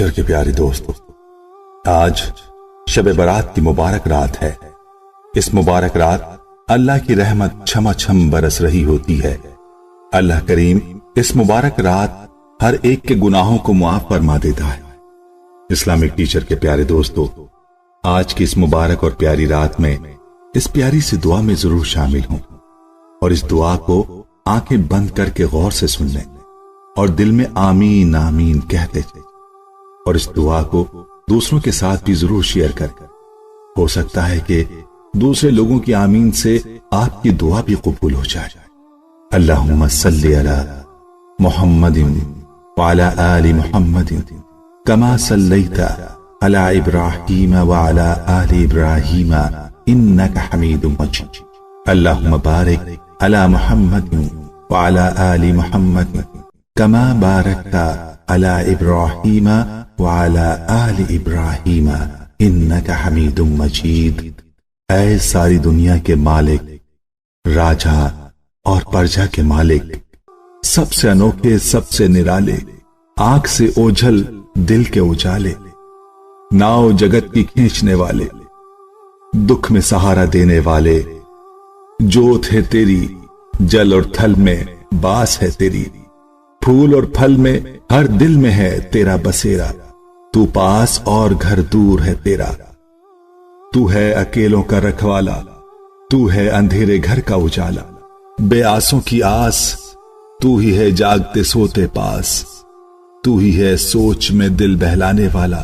Teacher کے پیارے دوستو، آج شب برات کی مبارک رات ہے۔ اس مبارک رات اللہ کی رحمت چھما چھم برس رہی ہوتی ہے۔ اللہ کریم اس مبارک رات ہر ایک کے گناہوں کو معاف فرما دیتا ہے۔ اسلامک ٹیچر کے پیارے دوستو، آج کی اس مبارک اور پیاری رات میں اس پیاری سی دعا میں ضرور شامل ہوں، اور اس دعا کو آنکھیں بند کر کے غور سے سن لیں اور دل میں آمین آمین کہتے جائیں، اور اس دعا کو دوسروں کے ساتھ بھی ضرور شیئر کر ہو سکتا ہے کہ دوسرے لوگوں کی آمین سے آپ کی دعا بھی قبول ہو جائے۔ اللہم صلی علی محمد وعلی آل محمد کما صلیت علی ابراہیم وعلی آل ابراہیم انکا حمید مجید۔ اللہم بارک علی محمد وعلی آل محمد کما بارکت علی ابراہیم وعلی آل ابراہیم انکا حمید مجید۔ اے ساری دنیا کے مالک، راجہ اور پرجا کے مالک، سب سے انوکھے، سب سے نرالے، آنکھ سے اوجھل دل کے اجالے، ناؤ جگت کی کھینچنے والے، دکھ میں سہارا دینے والے، جوت ہے تیری جل اور تھل میں باس ہے تیری، پھول اور پھل میں ہر دل میں ہے تیرا بسیرا، تو پاس اور گھر دور ہے تیرا، تو ہے اکیلوں کا رکھوالا، تو ہے اندھیرے گھر کا اجالا، بے آسوں کی آس، تو ہی ہے جاگتے سوتے پاس، تو ہی ہے سوچ میں دل بہلانے والا،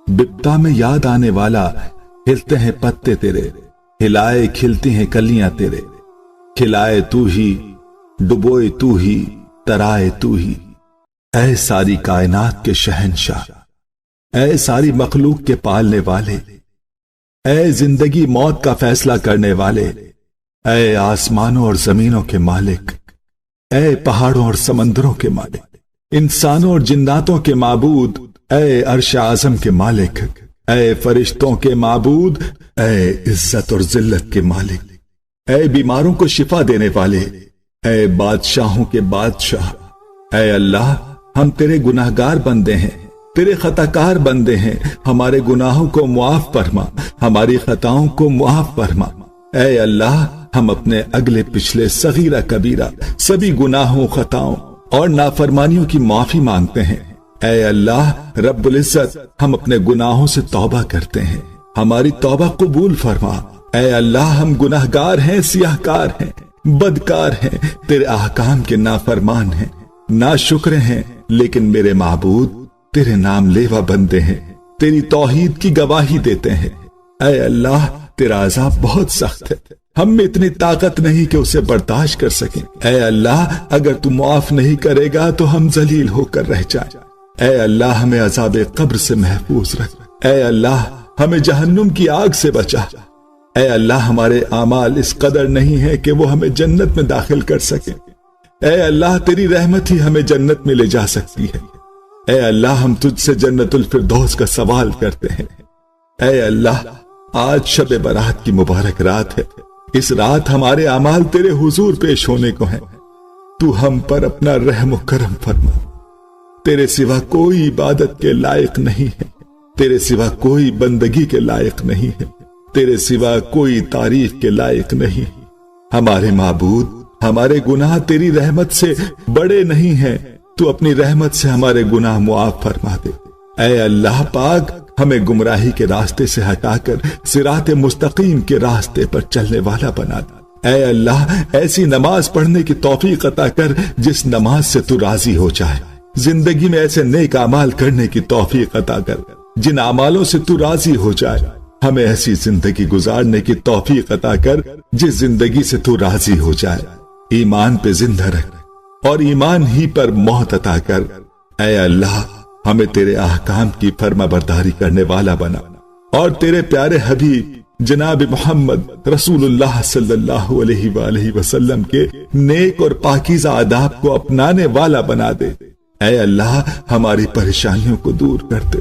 بپتا میں یاد آنے والا، ہلتے ہیں پتے تیرے، ہلائے کھلتی ہیں کلیاں تیرے، کھلائے تو ہی، ڈبوئے تو ہی، ترائے تو ہی۔ اے ساری کائنات کے شہنشاہ، اے ساری مخلوق کے پالنے والے، اے زندگی موت کا فیصلہ کرنے والے، اے آسمانوں اور زمینوں کے مالک، اے پہاڑوں اور سمندروں کے مالک، انسانوں اور جناتوں کے معبود، اے عرش اعظم کے مالک، اے فرشتوں کے معبود، اے عزت اور ذلت کے مالک، اے بیماروں کو شفا دینے والے، اے بادشاہوں کے بادشاہ، اے اللہ، ہم تیرے گناہگار بندے ہیں، تیرے خطاکار بندے ہیں، ہمارے گناہوں کو معاف فرما، ہماری خطاؤں کو معاف فرما۔ اے اللہ، ہم اپنے اگلے پچھلے صغیرہ کبیرہ سبھی گناہوں، خطاؤں اور نافرمانیوں کی معافی مانگتے ہیں۔ اے اللہ رب العزت، ہم اپنے گناہوں سے توبہ کرتے ہیں، ہماری توبہ قبول فرما۔ اے اللہ، ہم گناہگار ہیں، سیاہکار ہیں، بدکار ہیں، تیرے احکام کے نافرمان ہیں، ناشکر ہیں، لیکن میرے معبود تیرے نام لیوا بندے ہیں، تیری توحید کی گواہی دیتے ہیں۔ اے اللہ، تیرا عذاب بہت سخت ہے، ہم میں اتنی طاقت نہیں کہ اسے برداشت کر سکیں۔ اے اللہ، اگر تو معاف نہیں کرے گا تو ہم ذلیل ہو کر رہ جائیں۔ اے اللہ، ہمیں عذاب قبر سے محفوظ رکھ۔ اے اللہ، ہمیں جہنم کی آگ سے بچا۔ اے اللہ، ہمارے اعمال اس قدر نہیں ہے کہ وہ ہمیں جنت میں داخل کر سکیں۔ اے اللہ، تیری رحمت ہی ہمیں جنت میں لے جا سکتی ہے۔ اے اللہ، ہم تجھ سے جنت الفردوس کا سوال کرتے ہیں۔ اے اللہ، آج شب برات کی مبارک رات ہے، اس رات ہمارے اعمال تیرے حضور پیش ہونے کو ہیں، تو ہم پر اپنا رحم و کرم فرما۔ تیرے سوا کوئی عبادت کے لائق نہیں ہے، تیرے سوا کوئی بندگی کے لائق نہیں ہے، تیرے سوا کوئی تعریف کے لائق نہیں۔ ہمارے معبود، ہمارے گناہ تیری رحمت سے بڑے نہیں ہیں، تو اپنی رحمت سے ہمارے گناہ معاف فرما دے۔ اے اللہ پاک، ہمیں گمراہی کے راستے سے ہٹا کر صراط مستقیم کے راستے پر چلنے والا بنا دے۔ اے اللہ، ایسی نماز پڑھنے کی توفیق عطا کر جس نماز سے تو راضی ہو جائے، زندگی میں ایسے نیک اعمال کرنے کی توفیق عطا کر جن اعمالوں سے تو راضی ہو جائے۔ ہمیں ایسی زندگی گزارنے کی توفیق عطا کر جس زندگی سے تو راضی ہو جائے۔ ایمان پہ زندہ رکھ اور ایمان ہی پر موت عطا کر۔ اے اللہ، ہمیں تیرے احکام کی فرما برداری کرنے والا بنا، اور تیرے پیارے حبیب جناب محمد رسول اللہ صلی اللہ علیہ وآلہ وسلم کے نیک اور پاکیزہ آداب کو اپنانے والا بنا دے۔ اے اللہ، ہماری پریشانیوں کو دور کر دے۔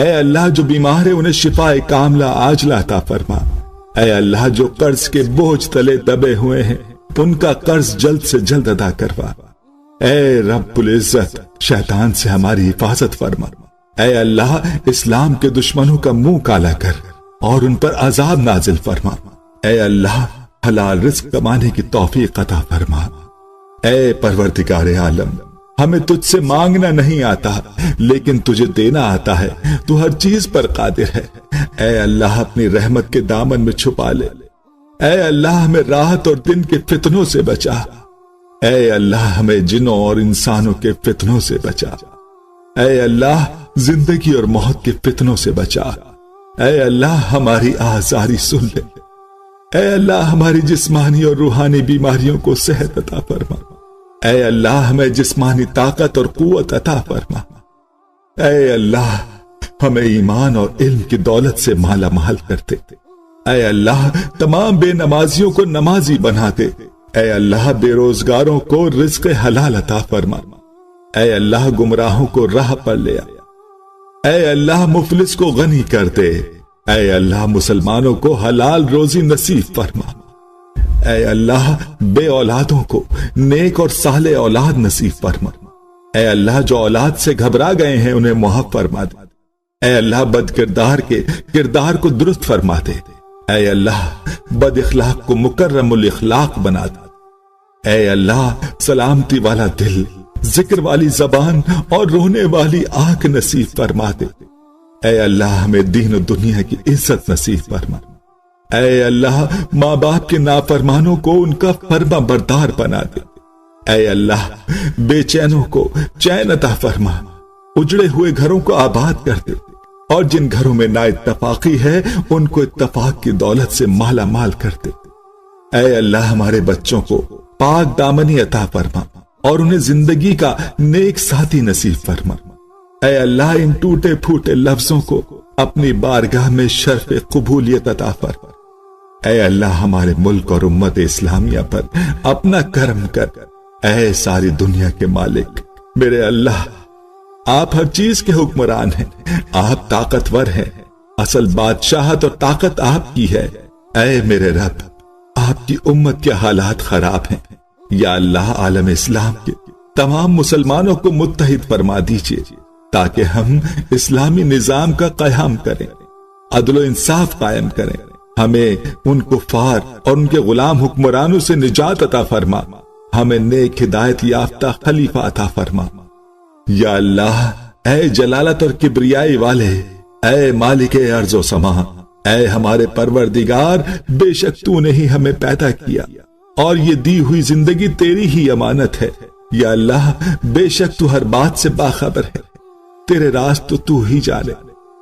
اے اللہ، جو بیمار ہے انہیں شفا کاملہ عاجلہ عطا فرما۔ اے اللہ، جو قرض کے بوجھ تلے دبے ہوئے ہیں ان کا قرض جلد سے جلد ادا کروا۔ اے رب العزت، شیطان سے ہماری حفاظت فرما۔ اے اللہ اسلام کے دشمنوں کا منہ کالا کر اور ان پر عذاب نازل فرما۔ اے اللہ حلال رزق کمانے کی توفیق عطا فرما۔ اے پروردگار عالم ہمیں تجھ سے مانگنا نہیں آتا لیکن تجھے دینا آتا ہے، تو ہر چیز پر قادر ہے۔ اے اللہ اپنی رحمت کے دامن میں چھپا لے۔ اے اللہ ہمیں رات اور دن کے فتنوں سے بچا۔ اے اللہ ہمیں جنوں اور انسانوں کے فتنوں سے بچا۔ اے اللہ زندگی اور موت کے فتنوں سے بچا۔ اے اللہ ہماری آزاری سن لے۔ اے اللہ ہماری جسمانی اور روحانی بیماریوں کو صحت عطا فرما۔ اے اللہ ہمیں جسمانی طاقت اور قوت عطا فرما۔ اے اللہ ہمیں ایمان اور علم کی دولت سے مالا مال کر دے۔ اے اللہ تمام بے نمازیوں کو نمازی بنا دے۔ اے اللہ بے روزگاروں کو رزق حلال عطا فرما۔ اے اللہ گمراہوں کو راہ پر لے آ۔ اے اللہ مفلس کو غنی کر دے۔ اے اللہ مسلمانوں کو حلال روزی نصیب فرما۔ اے اللہ بے اولادوں کو نیک اور صالح اولاد نصیب فرما۔ اے اللہ جو اولاد سے گھبرا گئے ہیں انہیں معاف فرما دے۔ اے اللہ بد کردار کے کردار کو درست فرما دے۔ اے اللہ بد اخلاق کو مکرم الاخلاق بنا دے۔ اے اللہ سلامتی والا دل، ذکر والی زبان اور رونے والی آنکھ نصیب فرما دے۔ اے اللہ ہمیں دین و دنیا کی عزت نصیب فرما۔ اے اللہ ماں باپ کے نافرمانوں کو ان کا فرما بردار بنا دے۔ اے اللہ بے چینوں کو چین عطا فرما، اجڑے ہوئے گھروں کو آباد کر دے، اور جن گھروں میں نا اتفاقی ہے ان کو اتفاق کی دولت سے مالا مال کر دے۔ اے اللہ ہمارے بچوں کو پاک دامنی عطا فرما اور انہیں زندگی کا نیک ساتھی نصیب فرما۔ اے اللہ ان ٹوٹے پھوٹے لفظوں کو اپنی بارگاہ میں شرف قبولیت عطا فرما۔ اے اللہ ہمارے ملک اور امت اسلامیہ پر اپنا کرم کر۔ اے ساری دنیا کے مالک میرے اللہ، آپ ہر چیز کے حکمران ہیں، آپ طاقتور ہیں، اصل بادشاہت اور طاقت آپ کی ہے۔ اے میرے رب، آپ کی امت کے حالات خراب ہیں، یا اللہ عالم اسلام کے تمام مسلمانوں کو متحد فرما دیجئے تاکہ ہم اسلامی نظام کا قیام کریں، عدل و انصاف قائم کریں۔ ہمیں ان کفار اور ان کے غلام حکمرانوں سے نجات عطا فرما، ہمیں نیک ہدایت یافتہ خلیفہ عطا فرما۔ یا اللہ اے جلالت اور کبریائی والے، اے مالک ارض و سما، اے ہمارے پروردگار، بے شک تو نے ہی ہمیں پیدا کیا اور یہ دی ہوئی زندگی تیری ہی امانت ہے۔ یا اللہ بے شک تو ہر بات سے باخبر ہے، تیرے راز تو ہی جانے،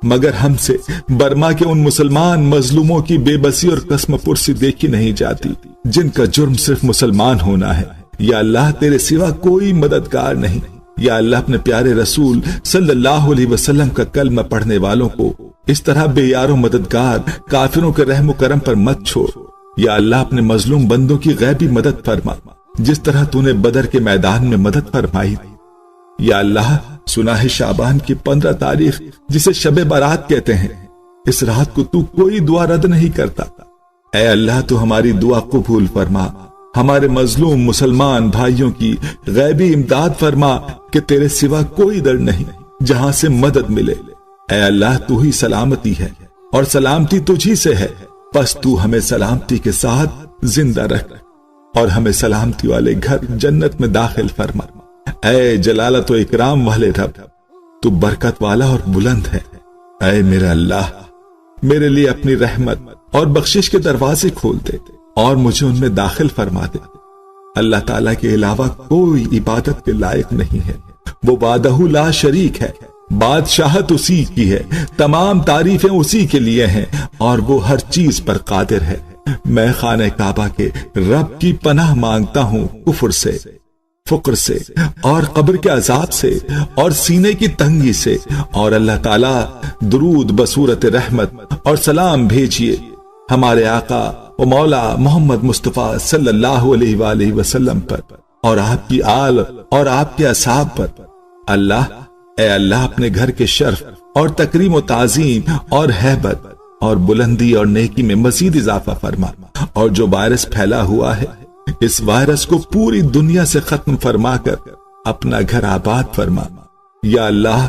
مگر ہم سے برما کے ان مسلمان مظلوموں کی بے بسی اور قسم پرسی دیکھی نہیں جاتی جن کا جرم صرف مسلمان ہونا ہے۔ یا اللہ تیرے سوا کوئی مددگار نہیں۔ یا اللہ اپنے پیارے رسول صلی اللہ علیہ وسلم کا کلمہ پڑھنے والوں کو اس طرح بے یار و مددگار کافروں کے رحم و کرم پر مت چھوڑ۔ یا اللہ اپنے مظلوم بندوں کی غیبی مدد فرما جس طرح تو نے بدر کے میدان میں مدد فرمائی۔ یا اللہ سنا ہے شعبان کی 15 تاریخ جسے شب برات کہتے ہیں، اس رات کو تو کوئی دعا رد نہیں کرتا۔ اے اللہ تو ہماری دعا قبول فرما، ہمارے مظلوم مسلمان بھائیوں کی غیبی امداد فرما کہ تیرے سوا کوئی در نہیں جہاں سے مدد ملے۔ اے اللہ تو ہی سلامتی ہے اور سلامتی تجھی سے ہے، پس تو ہمیں سلامتی کے ساتھ زندہ رکھ اور ہمیں سلامتی والے گھر جنت میں داخل فرما۔ اے جلالت و اکرام والے رب، تو برکت والا اور بلند ہے۔ اے میرا اللہ، میرے لیے اپنی رحمت اور بخشش کے دروازے کھول دے اور مجھے ان میں داخل فرما دے۔ اللہ تعالیٰ کے علاوہ کوئی عبادت کے لائق نہیں ہے، وہ وحدہ لا شریک ہے، بادشاہت اسی کی ہے، تمام تعریفیں اسی کے لیے ہیں اور وہ ہر چیز پر قادر ہے۔ میں خانہ کعبہ کے رب کی پناہ مانگتا ہوں کفر سے، فقر سے اور قبر کے عذاب سے اور سینے کی تنگی سے، اور اللہ تعالیٰ درود بصورت رحمت اور سلام بھیجیے ہمارے آقا و مولا محمد مصطفیٰ صلی اللہ علیہ وآلہ وسلم پر اور آپ کی آل اور آپ کے اصحاب پر۔ اللہ اے اللہ اپنے گھر کے شرف اور تکریم و تعظیم اور ہیبت اور بلندی اور نیکی میں مزید اضافہ فرما، اور جو وائرس پھیلا ہوا ہے اس وائرس کو پوری دنیا سے ختم فرما کر اپنا گھر آباد فرما۔ یا اللہ